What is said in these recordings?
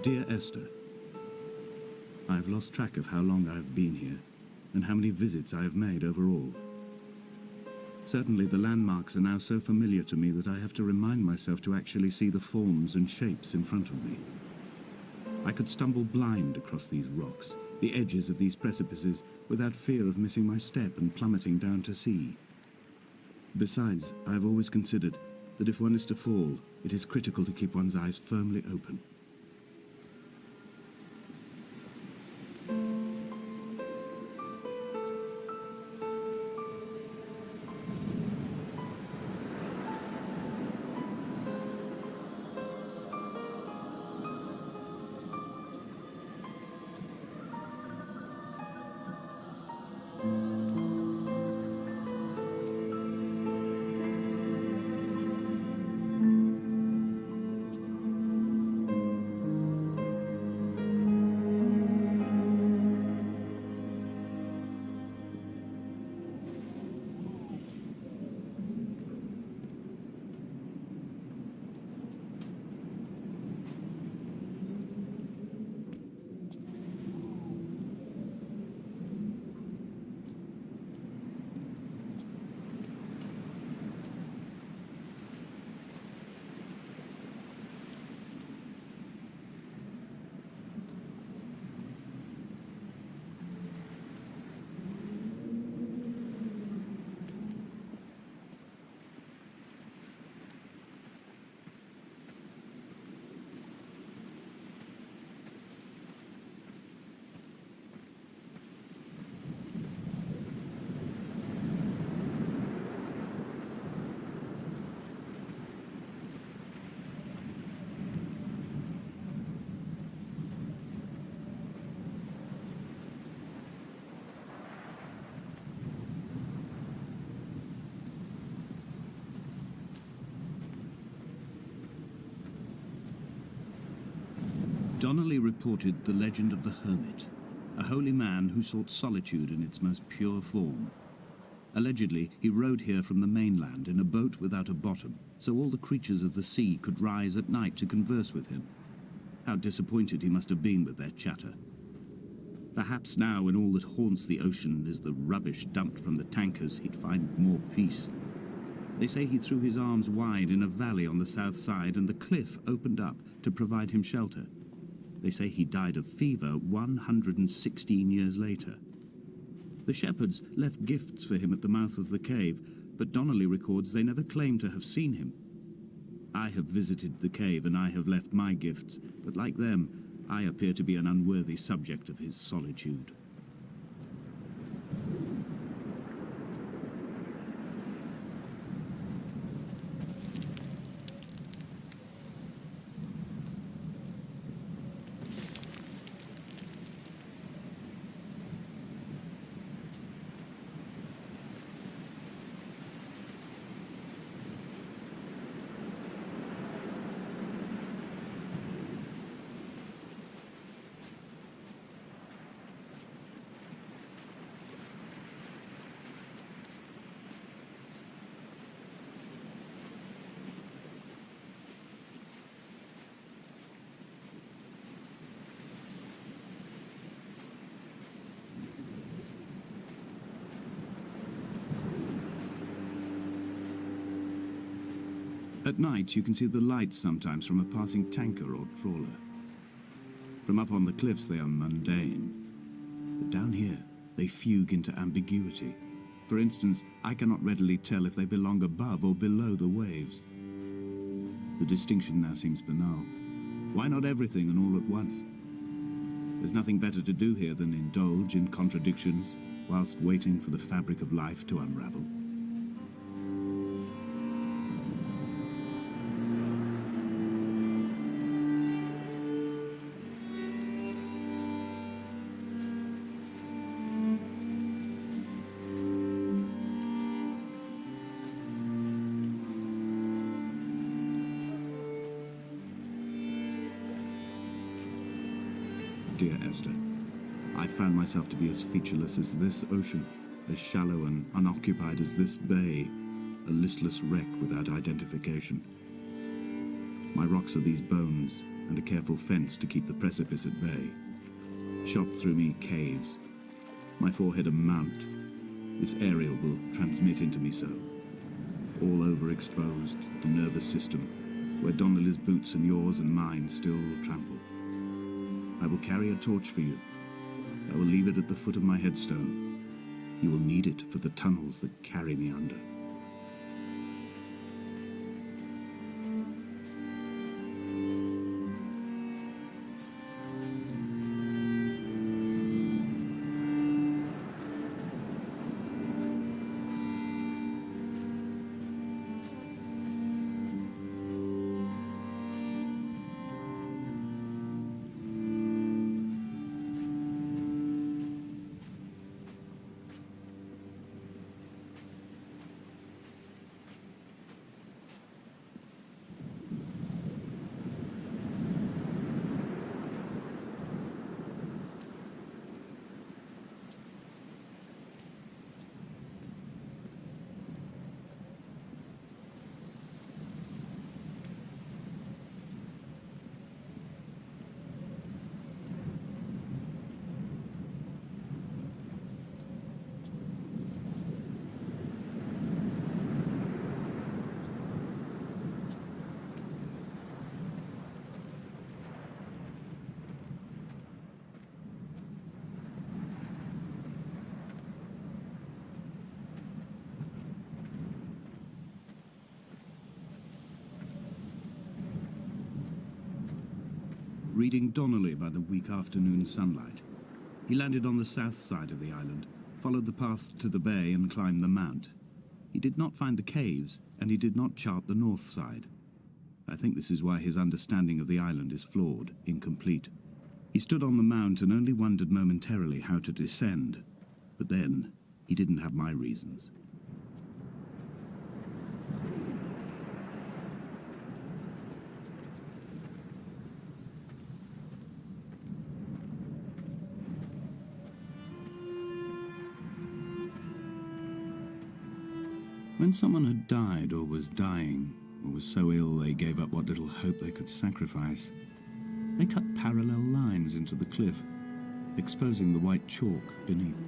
Dear Esther, I have lost track of how long I have been here and how many visits I have made overall. Certainly the landmarks are now so familiar to me that I have to remind myself to actually see the forms and shapes in front of me. I could stumble blind across these rocks, the edges of these precipices, without fear of missing my step and plummeting down to sea. Besides, I have always considered that if one is to fall, it is critical to keep one's eyes firmly open. Donnelly reported the legend of the hermit, a holy man who sought solitude in its most pure form. Allegedly, he rode here from the mainland in a boat without a bottom, so all the creatures of the sea could rise at night to converse with him. How disappointed he must have been with their chatter. Perhaps now, when all that haunts the ocean is the rubbish dumped from the tankers, he'd find more peace. They say he threw his arms wide in a valley on the south side, and the cliff opened up to provide him shelter. They say he died of fever 116 years later. The shepherds left gifts for him at the mouth of the cave, but Donnelly records they never claimed to have seen him. I have visited the cave and I have left my gifts, but like them, I appear to be an unworthy subject of his solitude. At night, you can see the lights sometimes from a passing tanker or trawler. From up on the cliffs, they are mundane. But down here, they fugue into ambiguity. For instance, I cannot readily tell if they belong above or below the waves. The distinction now seems banal. Why not everything and all at once? There's nothing better to do here than indulge in contradictions whilst waiting for the fabric of life to unravel. Dear Esther, I found myself to be as featureless as this ocean, as shallow and unoccupied as this bay, a listless wreck without identification. My rocks are these bones, and a careful fence to keep the precipice at bay. Shot through me caves, my forehead a mount. This aerial will transmit into me so. All overexposed, the nervous system, where Donnelly's boots and yours and mine still trample. I will carry a torch for you. I will leave it at the foot of my headstone. You will need it for the tunnels that carry me under. Reading Donnelly by the weak afternoon sunlight. He landed on the south side of the island, followed the path to the bay and climbed the mount. He did not find the caves, and he did not chart the north side. I think this is why his understanding of the island is flawed, incomplete. He stood on the mount and only wondered momentarily how to descend. But then, he didn't have my reasons. When someone had died or was dying, or was so ill they gave up what little hope they could sacrifice, they cut parallel lines into the cliff, exposing the white chalk beneath.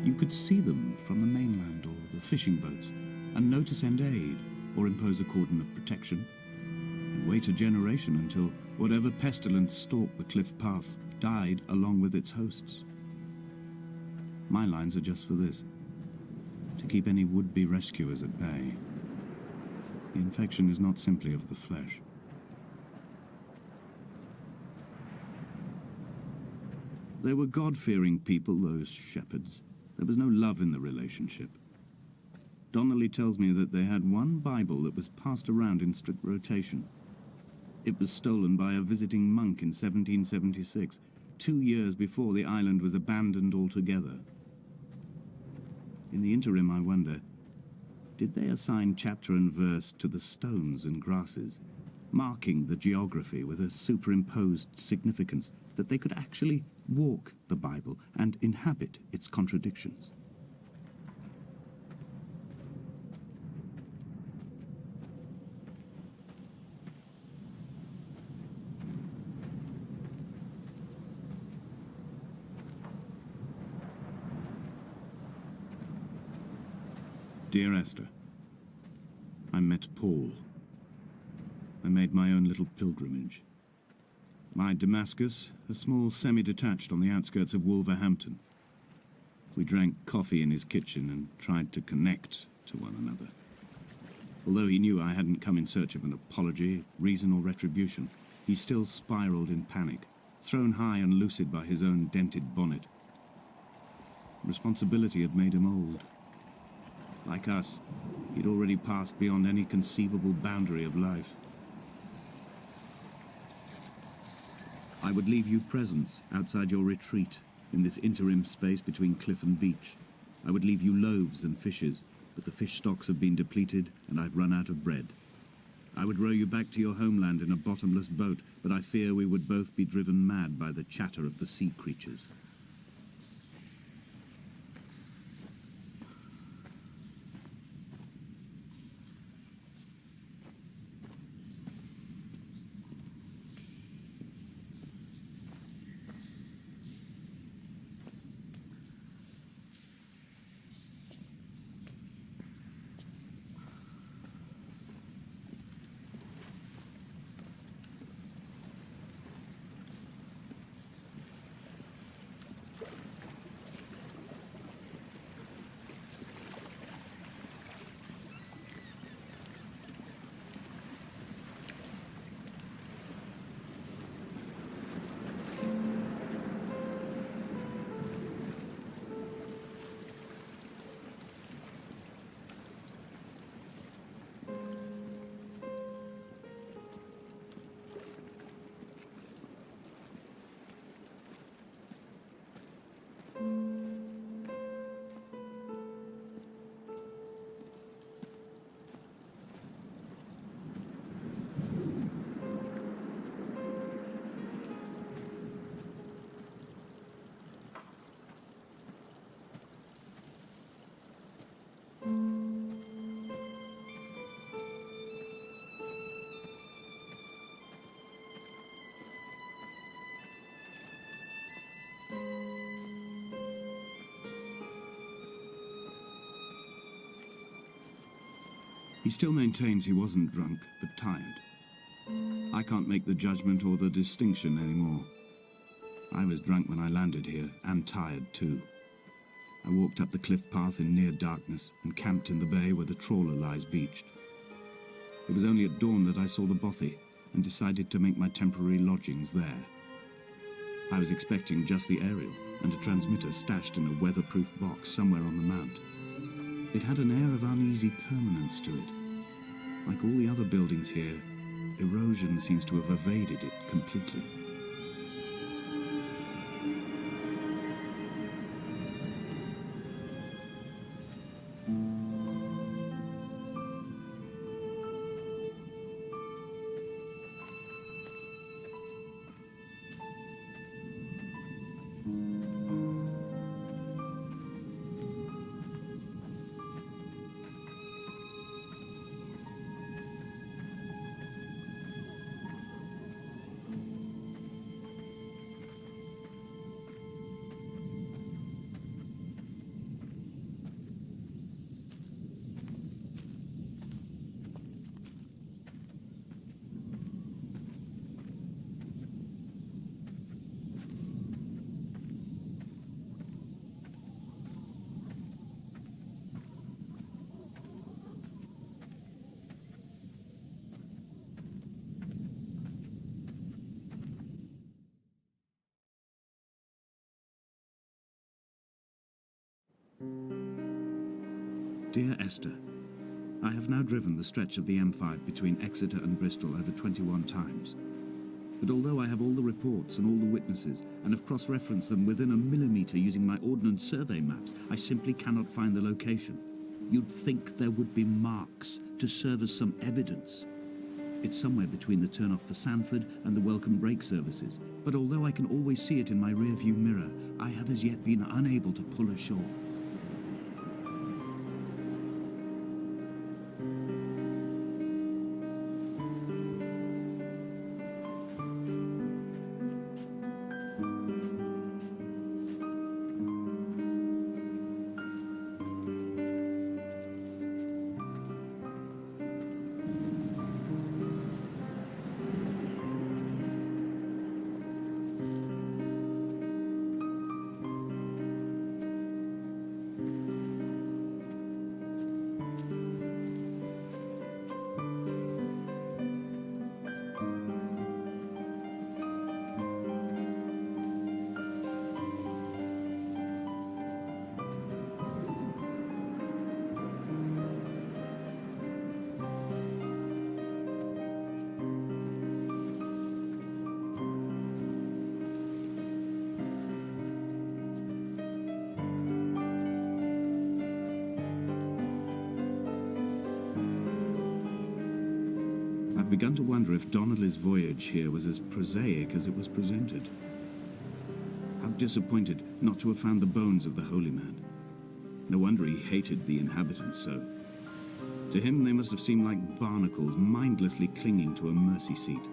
You could see them from the mainland or the fishing boats, and know to send aid or impose a cordon of protection, and wait a generation until whatever pestilence stalked the cliff paths died along with its hosts. My lines are just for this. To keep any would-be rescuers at bay. The infection is not simply of the flesh. They were God-fearing people, those shepherds. There was no love in the relationship. Donnelly tells me that they had one Bible that was passed around in strict rotation. It was stolen by a visiting monk in 1776, 2 years before the island was abandoned altogether. In the interim, I wonder, did they assign chapter and verse to the stones and grasses, marking the geography with a superimposed significance that they could actually walk the Bible and inhabit its contradictions? Dear Esther, I met Paul. I made my own little pilgrimage. My Damascus, a small semi-detached on the outskirts of Wolverhampton. We drank coffee in his kitchen and tried to connect to one another. Although he knew I hadn't come in search of an apology, reason or retribution, he still spiraled in panic, thrown high and lucid by his own dented bonnet. Responsibility had made him old. Like us, he'd already passed beyond any conceivable boundary of life. I would leave you presents outside your retreat, in this interim space between cliff and beach. I would leave you loaves and fishes, but the fish stocks have been depleted and I've run out of bread. I would row you back to your homeland in a bottomless boat, but I fear we would both be driven mad by the chatter of the sea creatures. He still maintains he wasn't drunk, but tired. I can't make the judgment or the distinction anymore. I was drunk when I landed here, and tired too. I walked up the cliff path in near darkness and camped in the bay where the trawler lies beached. It was only at dawn that I saw the bothy and decided to make my temporary lodgings there. I was expecting just the aerial and a transmitter stashed in a weatherproof box somewhere on the mount. It had an air of uneasy permanence to it. Like all the other buildings here, erosion seems to have evaded it completely. Dear Esther, I have now driven the stretch of the M5 between Exeter and Bristol over 21 times. But although I have all the reports and all the witnesses, and have cross-referenced them within a millimetre using my Ordnance Survey maps, I simply cannot find the location. You'd think there would be marks to serve as some evidence. It's somewhere between the turn-off for Sanford and the welcome brake services, but although I can always see it in my rear-view mirror, I have as yet been unable to pull ashore. I've begun to wonder if Donnelly's voyage here was as prosaic as it was presented. How disappointed not to have found the bones of the holy man. No wonder he hated the inhabitants so. To him they must have seemed like barnacles mindlessly clinging to a mercy seat.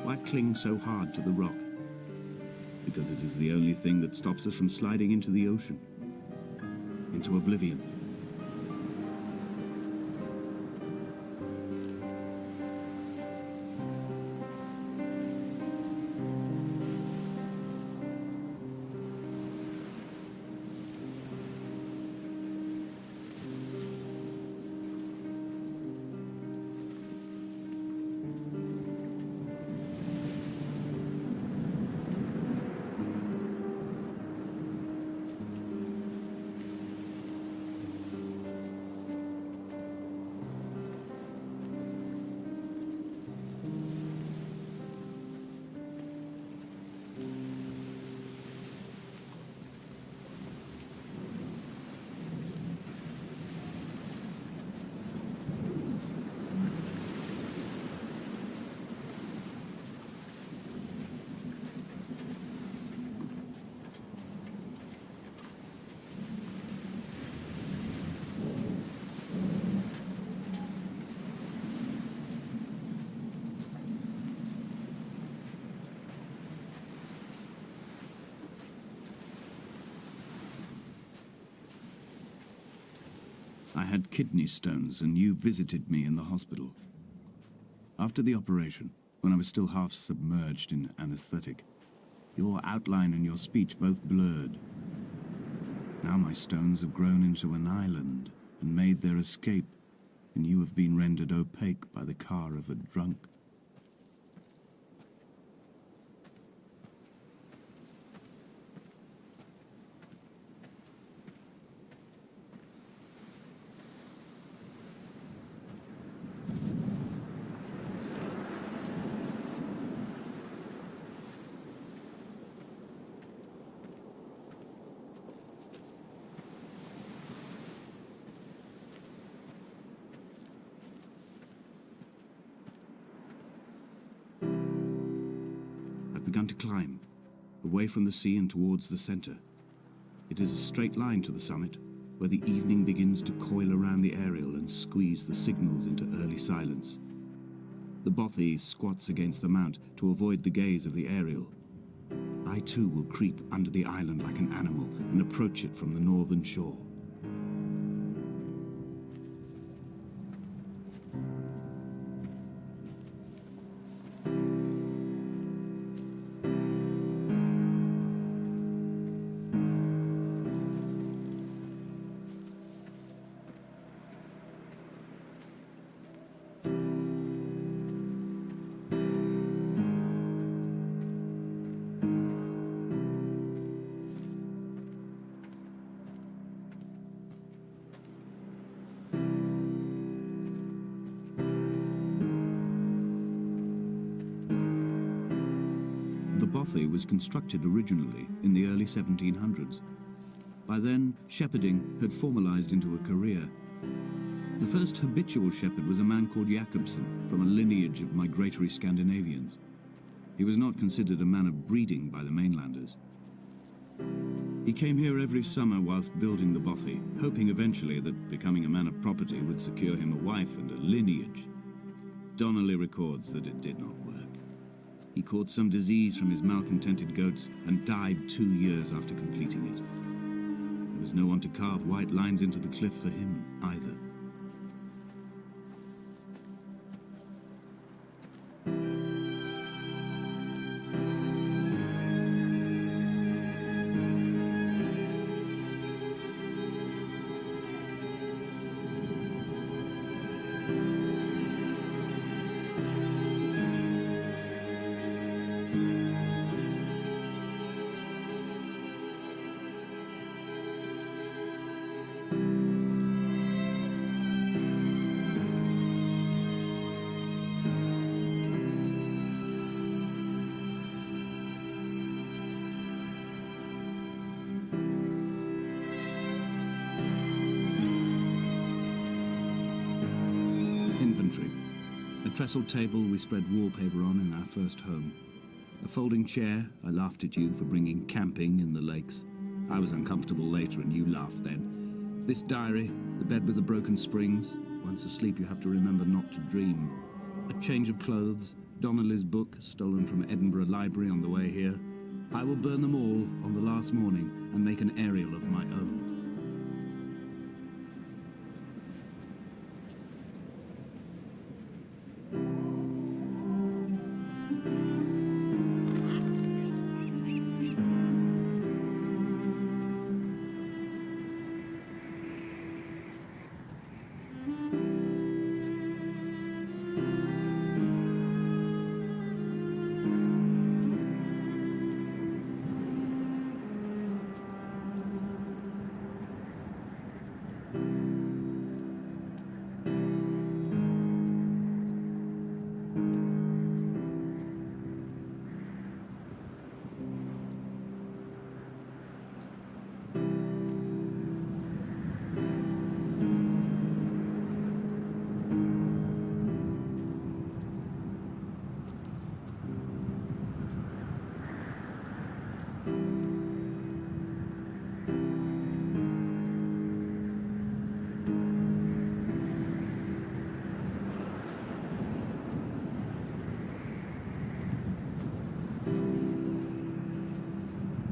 Why cling so hard to the rock? Because it is the only thing that stops us from sliding into the ocean, into oblivion. I had kidney stones, and you visited me in the hospital. After the operation, when I was still half submerged in anesthetic, your outline and your speech both blurred. Now my stones have grown into an island and made their escape, and you have been rendered opaque by the car of a drunk. I've begun to climb, away from the sea and towards the center. It is a straight line to the summit, where the evening begins to coil around the aerial and squeeze the signals into early silence. The bothy squats against the mount to avoid the gaze of the aerial. I too will creep under the island like an animal and approach it from the northern shore. The bothy was constructed originally in the early 1700s. By then, shepherding had formalized into a career. The first habitual shepherd was a man called Jakobsen, from a lineage of migratory Scandinavians. He was not considered a man of breeding by the mainlanders. He came here every summer whilst building the bothy, hoping eventually that becoming a man of property would secure him a wife and a lineage. Donnelly records that it did not work. He caught some disease from his malcontented goats and died 2 years after completing it. There was no one to carve white lines into the cliff for him either. A trestle table we spread wallpaper on in our first home. A folding chair. I laughed at you for bringing camping in the lakes. I was uncomfortable later and you laughed then. This diary, the bed with the broken springs. Once asleep you have to remember not to dream. A change of clothes. Donnelly's book, stolen from Edinburgh Library on the way here. I will burn them all on the last morning and make an aerial of my own.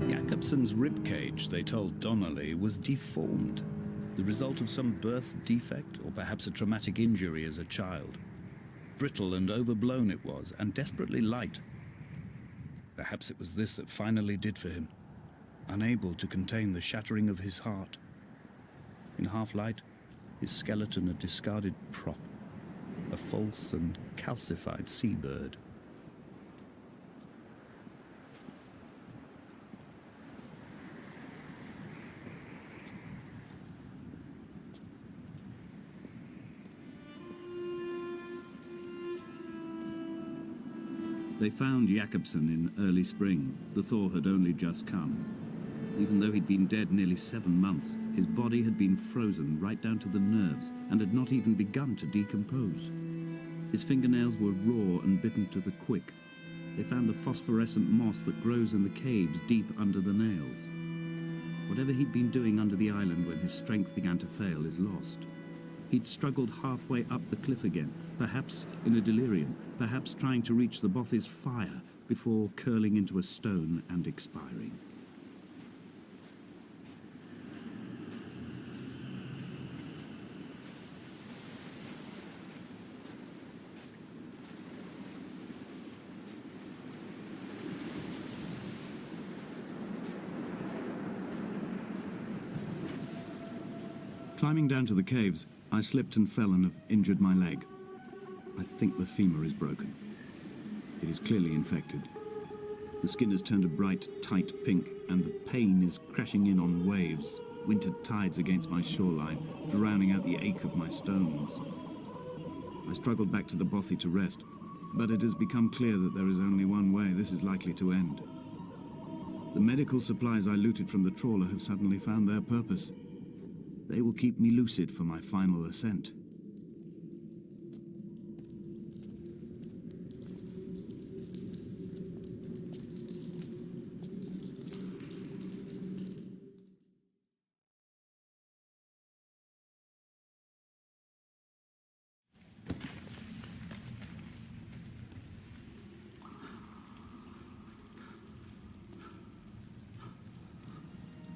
Jakobsen's ribcage, they told Donnelly, was deformed. the result of some birth defect or perhaps a traumatic injury as a child. Brittle and overblown it was, and desperately light. Perhaps it was this that finally did for him, unable to contain the shattering of his heart. In half-light, his skeleton a discarded prop, a false and calcified seabird. They found Jakobsen in early spring. The thaw had only just come. Even though he'd been dead nearly 7 months, his body had been frozen right down to the nerves and had not even begun to decompose. His fingernails were raw and bitten to the quick. They found the phosphorescent moss that grows in the caves deep under the nails. Whatever he'd been doing under the island when his strength began to fail is lost. He'd struggled halfway up the cliff again, perhaps in a delirium, perhaps trying to reach the Bothy's fire before curling into a stone and expiring. Climbing down to the caves, I slipped and fell and have injured my leg. I think the femur is broken. It is clearly infected. The skin has turned a bright, tight pink, and the pain is crashing in on waves, winter tides against my shoreline, drowning out the ache of my stones. I struggled back to the Bothy to rest, but it has become clear that there is only one way this is likely to end. The medical supplies I looted from the trawler have suddenly found their purpose. They will keep me lucid for my final ascent.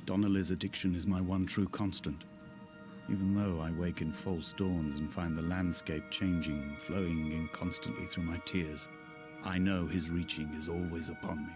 Donnelly's addiction is my one true constant. Even though I wake in false dawns and find the landscape changing, flowing in constantly through my tears, I know his reaching is always upon me.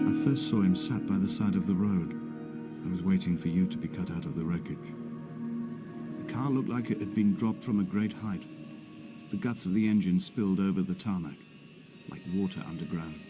I first saw him sat by the side of the road. I was waiting for you to be cut out of the wreckage. The car looked like it had been dropped from a great height. The guts of the engine spilled over the tarmac, like water underground.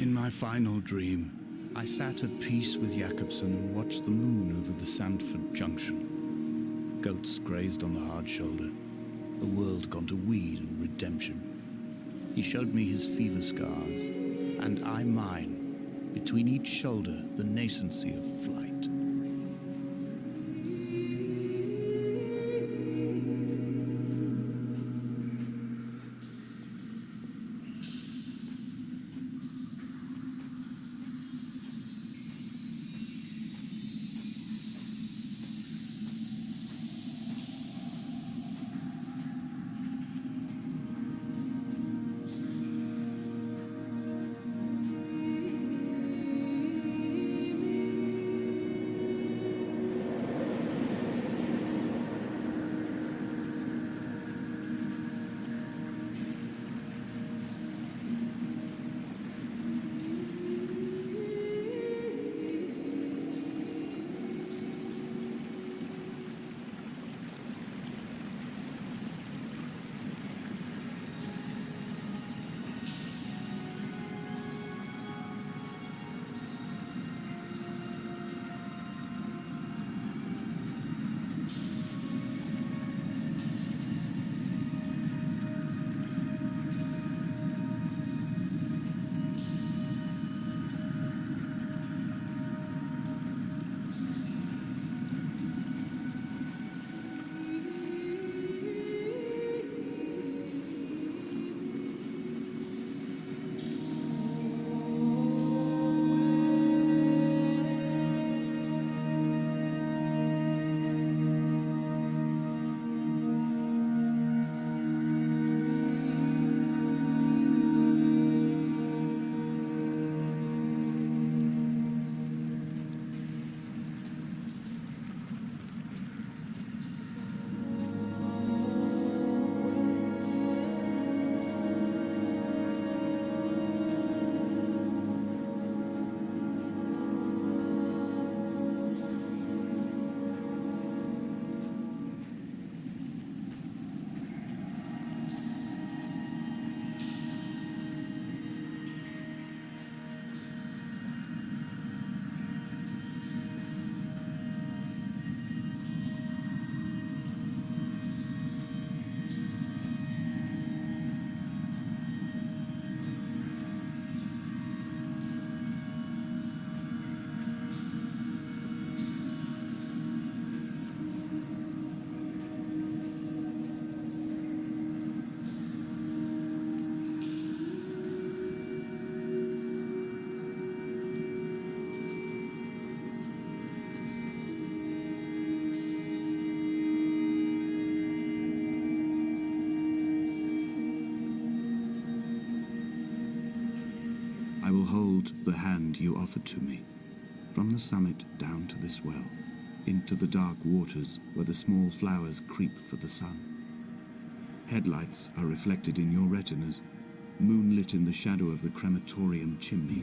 In my final dream, I sat at peace with Jakobsen and watched the moon over the Sandford Junction. Goats grazed on the hard shoulder, a world gone to weed and redemption. He showed me his fever scars, and I mine, between each shoulder the nascency of flight. I will hold the hand you offered to me, from the summit down to this well, into the dark waters where the small flowers creep for the sun. Headlights are reflected in your retinas, moonlit in the shadow of the crematorium chimney.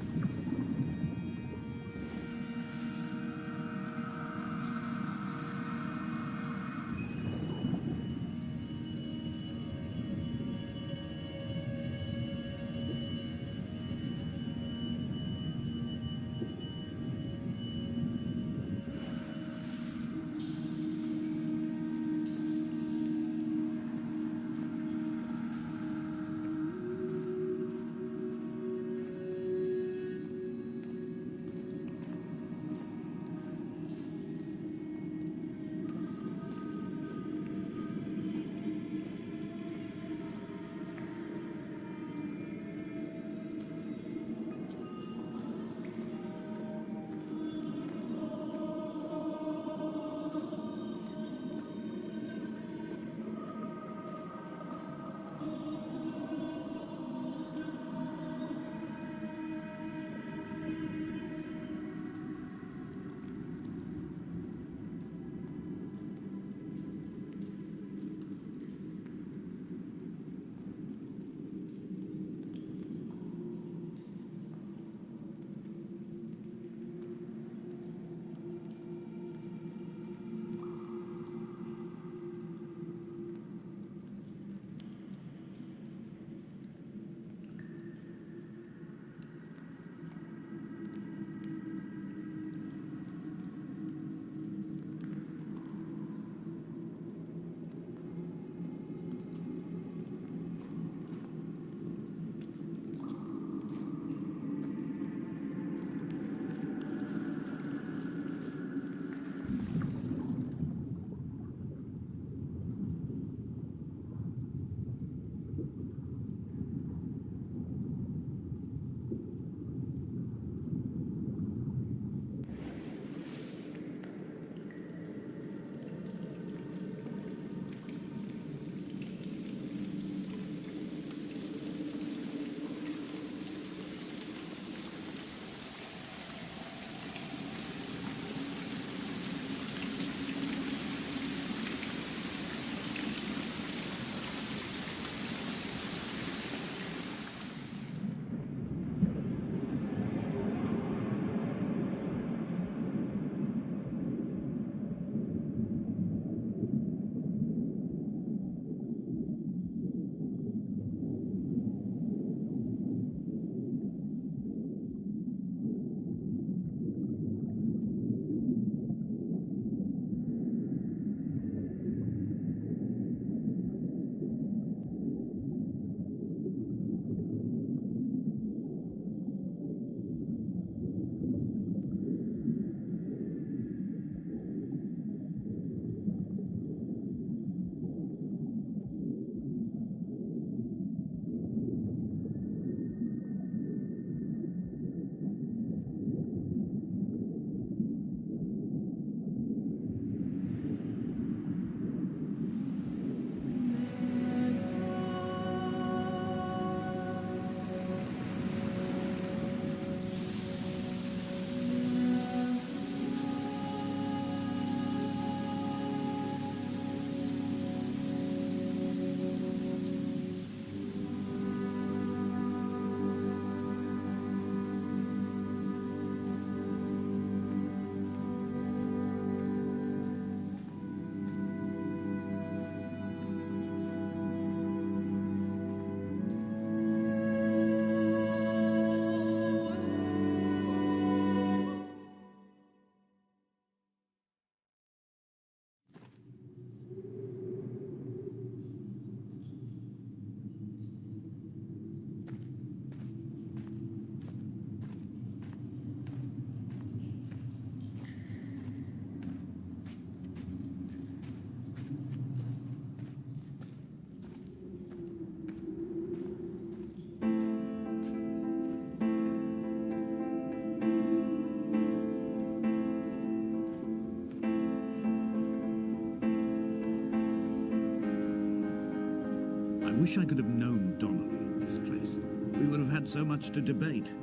I wish I could have known Donnelly in this place. We would have had so much to debate.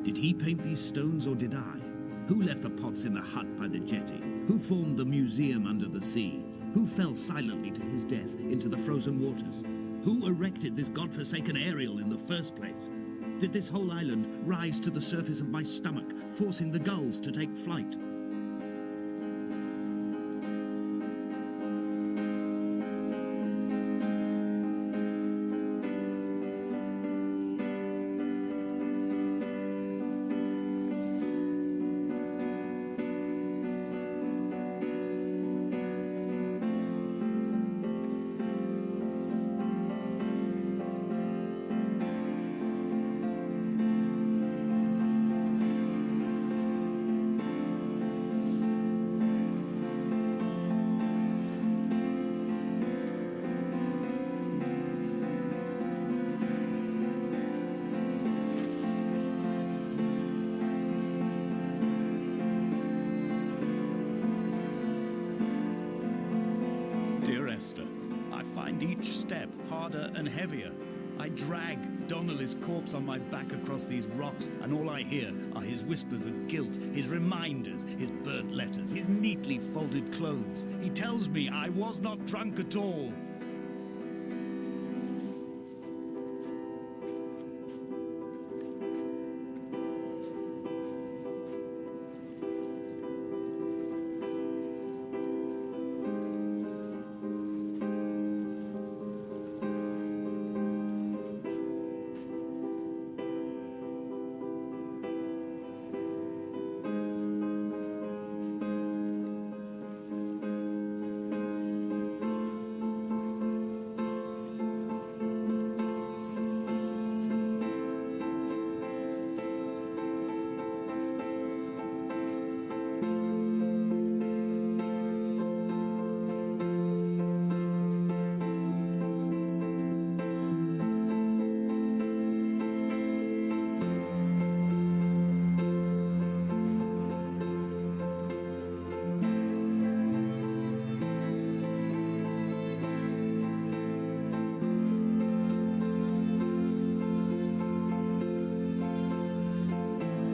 Did he paint these stones or did I? Who left the pots in the hut by the jetty? Who formed the museum under the sea? Who fell silently to his death into the frozen waters? Who erected this godforsaken aerial in the first place? Did this whole island rise to the surface of my stomach, forcing the gulls to take flight? Esther, I find each step harder and heavier. I drag Donnelly's corpse on my back across these rocks, and all I hear are his whispers of guilt, his reminders, his burnt letters, his neatly folded clothes. He tells me I was not drunk at all.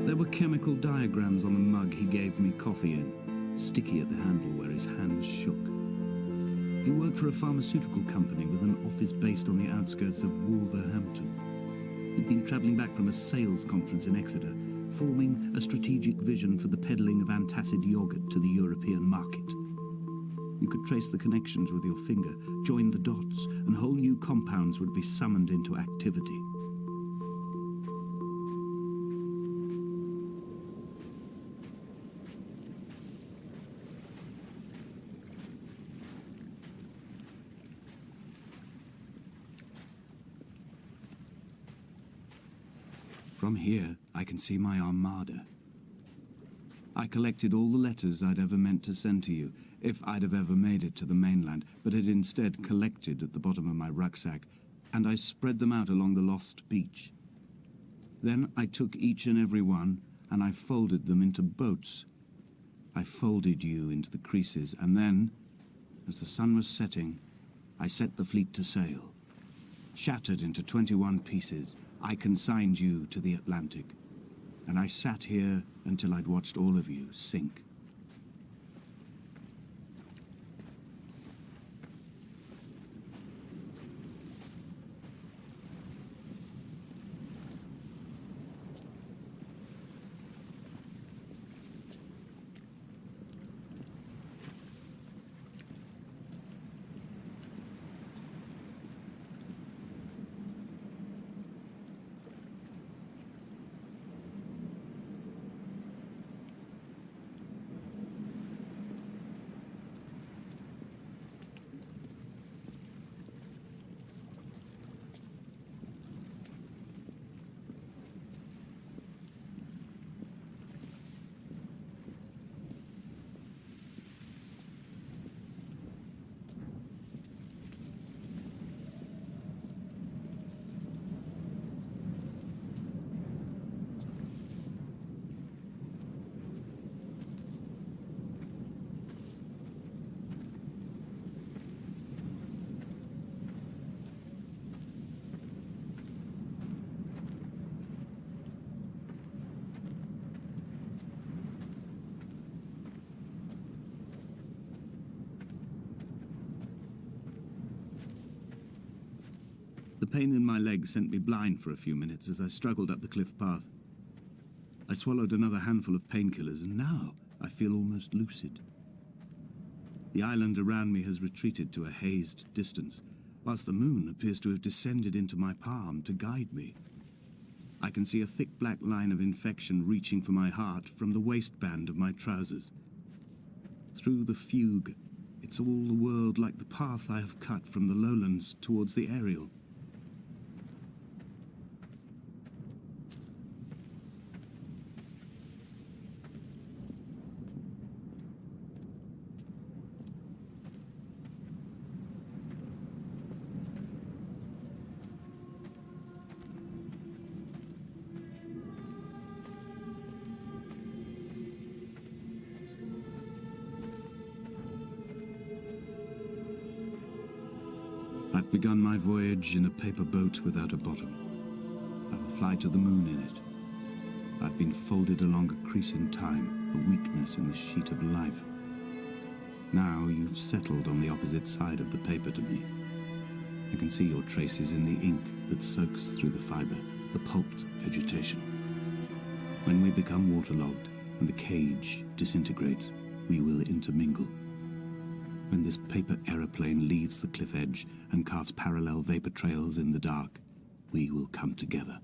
There were chemical diagrams on the mug he gave me coffee in, sticky at the handle where his hands shook. He worked for a pharmaceutical company with an office based on the outskirts of Wolverhampton. He'd been travelling back from a sales conference in Exeter, forming a strategic vision for the peddling of antacid yogurt to the European market. You could trace the connections with your finger, join the dots, and whole new compounds would be summoned into activity. From here, I can see my armada. I collected all the letters I'd ever meant to send to you, if I'd have ever made it to the mainland, but had instead collected at the bottom of my rucksack, and I spread them out along the lost beach. Then I took each and every one, and I folded them into boats. I folded you into the creases, and then, as the sun was setting, I set the fleet to sail. Shattered into 21 pieces, I consigned you to the Atlantic, and I sat here until I'd watched all of you sink. The pain in my leg sent me blind for a few minutes as I struggled up the cliff path. I swallowed another handful of painkillers, and now I feel almost lucid. The island around me has retreated to a hazed distance, whilst the moon appears to have descended into my palm to guide me. I can see a thick black line of infection reaching for my heart from the waistband of my trousers. Through the fugue, it's all the world like the path I have cut from the lowlands towards the aerial. I've begun my voyage in a paper boat without a bottom. I will fly to the moon in it. I've been folded along a crease in time, a weakness in the sheet of life. Now you've settled on the opposite side of the paper to me. I can see your traces in the ink that soaks through the fiber, the pulped vegetation. When we become waterlogged and the cage disintegrates, we will intermingle. When this paper aeroplane leaves the cliff edge and carves parallel vapor trails in the dark, we will come together.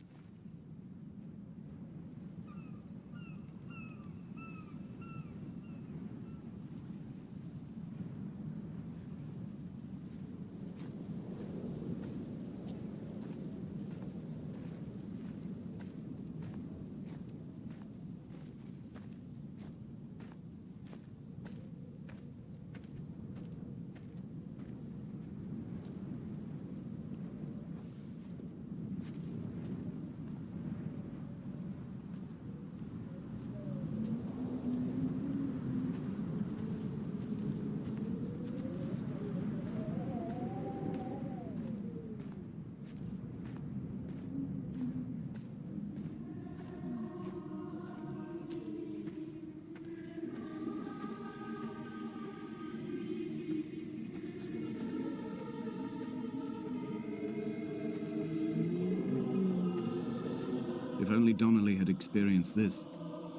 If only Donnelly had experienced this,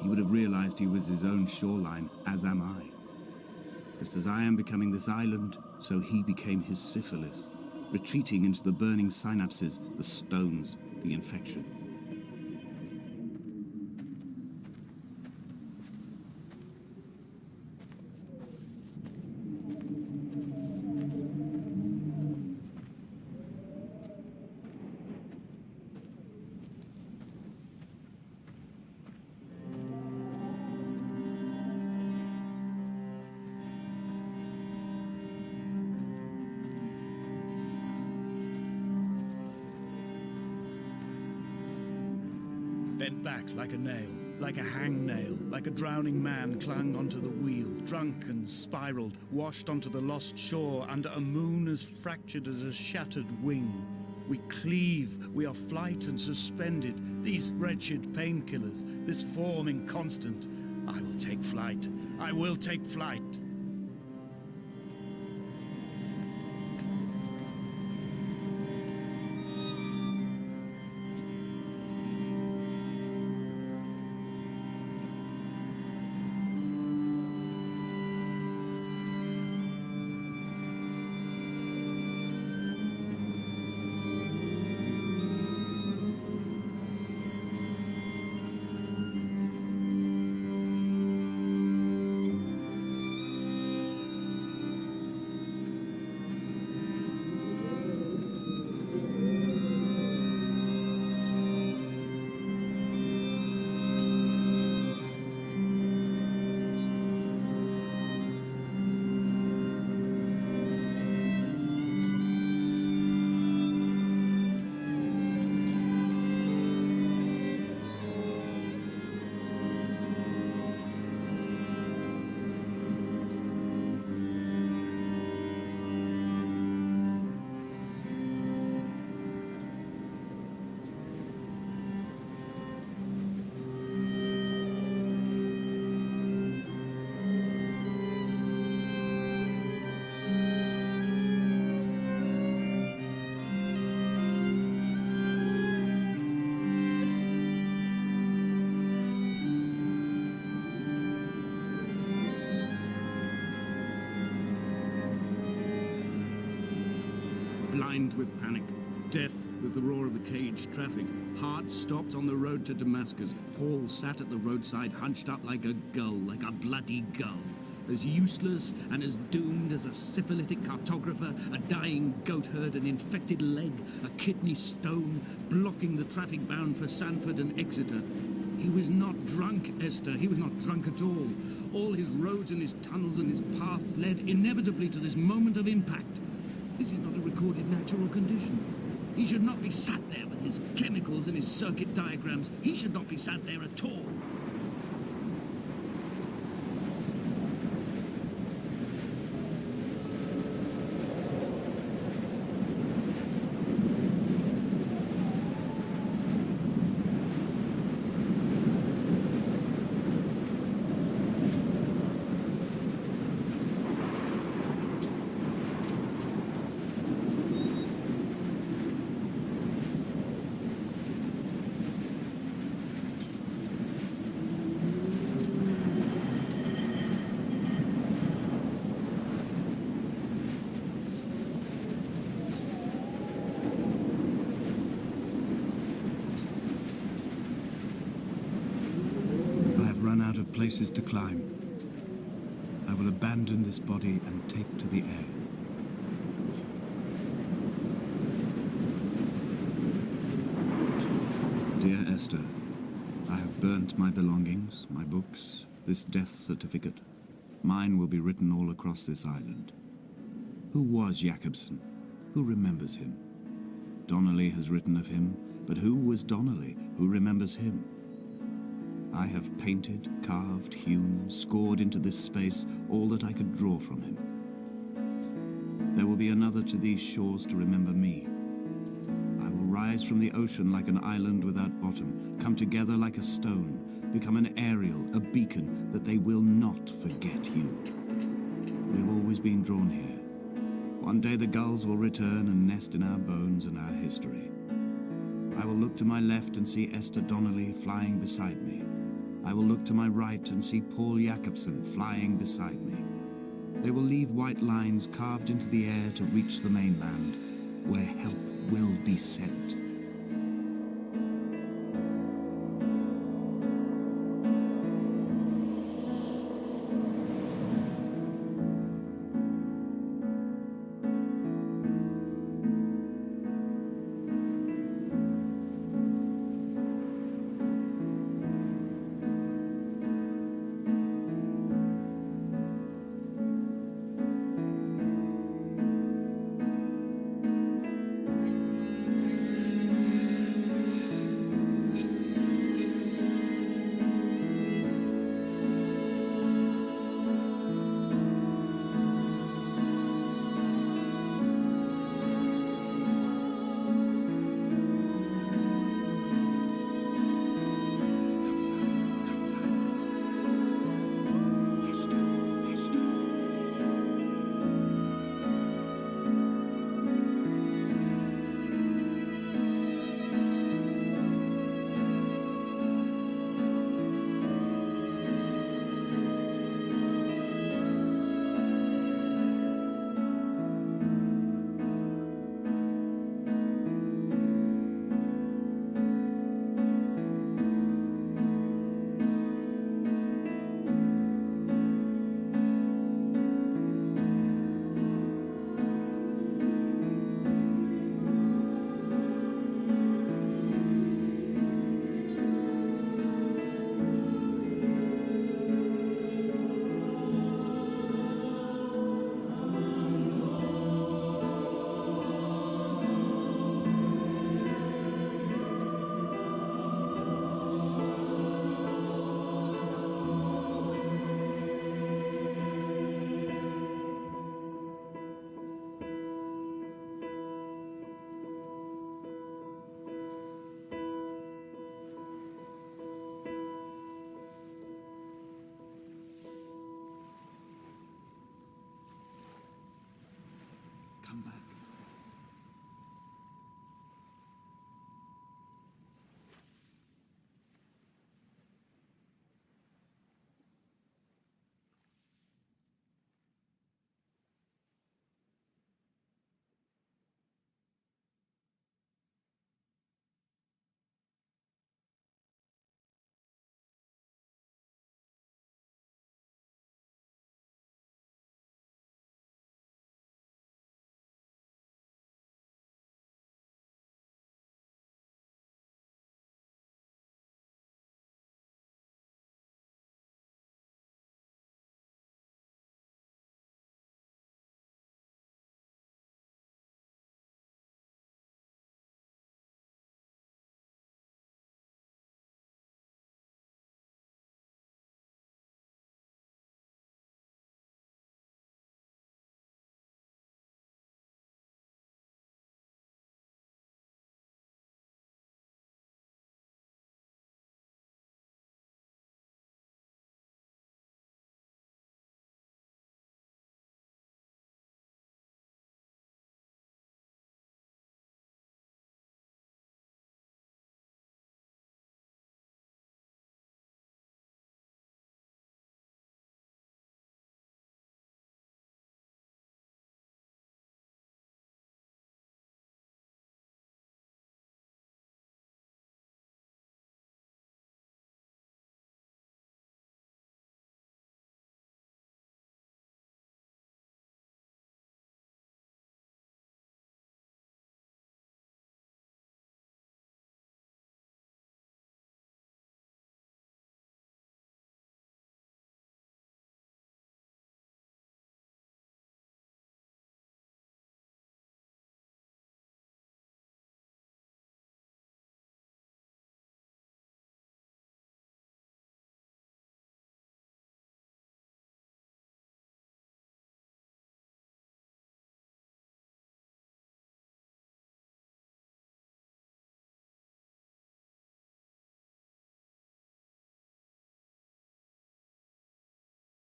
he would have realized he was his own shoreline, as am I. Just as I am becoming this island, so he became his syphilis, retreating into the burning synapses, the stones, the infection. Bent back like a nail, like a hangnail, like a drowning man clung onto the wheel, drunk and spiraled, washed onto the lost shore under a moon as fractured as a shattered wing. We cleave, we are flight and suspended, these wretched painkillers, this form inconstant. I will take flight, I will take flight. blind with panic, deaf with the roar of the caged traffic, heart stopped on the road to Damascus. Paul sat at the roadside, hunched up like a gull, like a bloody gull, as useless and as doomed as a syphilitic cartographer, a dying goat herd, an infected leg, a kidney stone, blocking the traffic bound for Sanford and Exeter. He was not drunk, Esther. He was not drunk at all. All his roads and his tunnels and his paths led inevitably to this moment of impact. This is not a recorded natural condition. He should not be sat there with his chemicals and his circuit diagrams. He should not be sat there at all. Run out of places to climb. I will abandon this body and take to the air. Dear Esther, I have burnt my belongings, my books, this death certificate. Mine will be written all across this island. Who was Jakobsen? Who remembers him? Donnelly has written of him, but who was Donnelly? Who remembers him? I have painted, carved, hewn, scored into this space all that I could draw from him. There will be another to these shores to remember me. I will rise from the ocean like an island without bottom, come together like a stone, become an aerial, a beacon, that they will not forget you. We have always been drawn here. One day the gulls will return and nest in our bones and our history. I will look to my left and see Esther Donnelly flying beside me. I will look to my right and see Paul Jakobsen flying beside me. They will leave white lines carved into the air to reach the mainland, where help will be sent. Come back.